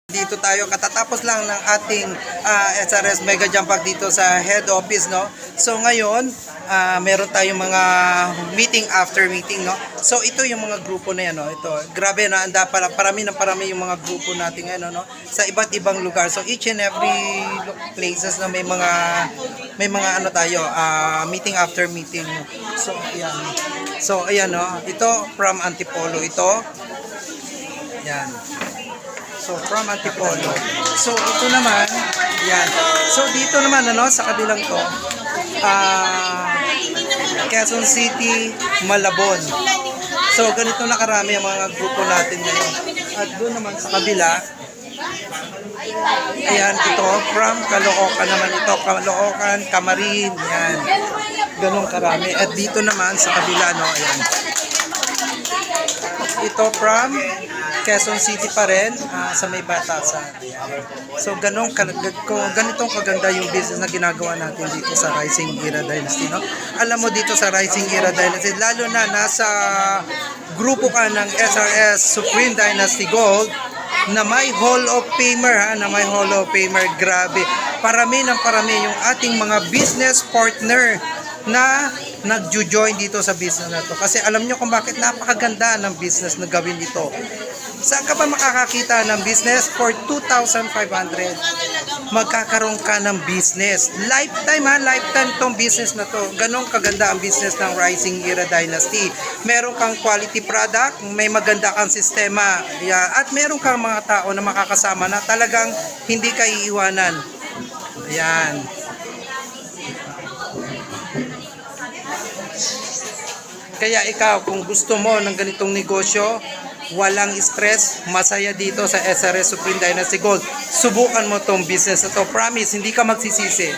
Dito tayo katatapos lang ng ating SRS Mega Jump Pack dito sa head office, no. So ngayon, meron tayong mga meeting after meeting, no. So ito yung mga grupo na yan, no. Ito, grabe na anda para parami yung mga grupo natin ngayon, no, sa iba't ibang lugar. So each and every places na may mga ano tayo, meeting after meeting. So ayan. So ayan, no. Ito from Antipolo ito. Yan. So from Antipolo. So ito naman, yan. So dito naman ano sa kabilang to, Quezon City, Malabon. So ganito na karami ang mga grupo natin ngayon. At doon naman sa kabila, ayan, ito from Caloocan naman ito, Caloocan, Camarin, yan. Ganun karami. At dito naman sa kabila, no, ayan. Ito from Quezon City pa rin, sa may Batasan. So ganitong kaganda yung business na ginagawa natin dito sa Rising Era Dynasty, no? Alam mo dito sa Rising Era Dynasty, lalo na nasa grupo ka ng SRS Supreme Dynasty Gold na may Hall of Famer, na may Hall of Famer, grabe. Parami yung ating mga business partner na nagjo-join dito sa business na to. Kasi alam nyo kung bakit napakaganda ng business na gawin dito. Saan ka ba makakakita ng business for 2,500? Magkakaroon ka ng business. Lifetime lifetime tong business na to. Ganon kaganda ang business ng Rising Era Dynasty. Meron kang quality product, may maganda kang sistema, at meron kang mga tao na makakasama na talagang hindi ka iiwanan. Ayan. Kaya ikaw, kung gusto mo ng ganitong negosyo, walang stress, masaya dito sa SRS Supreme Dynasty Gold, subukan mo tong business na to. Promise, hindi ka magsisisi.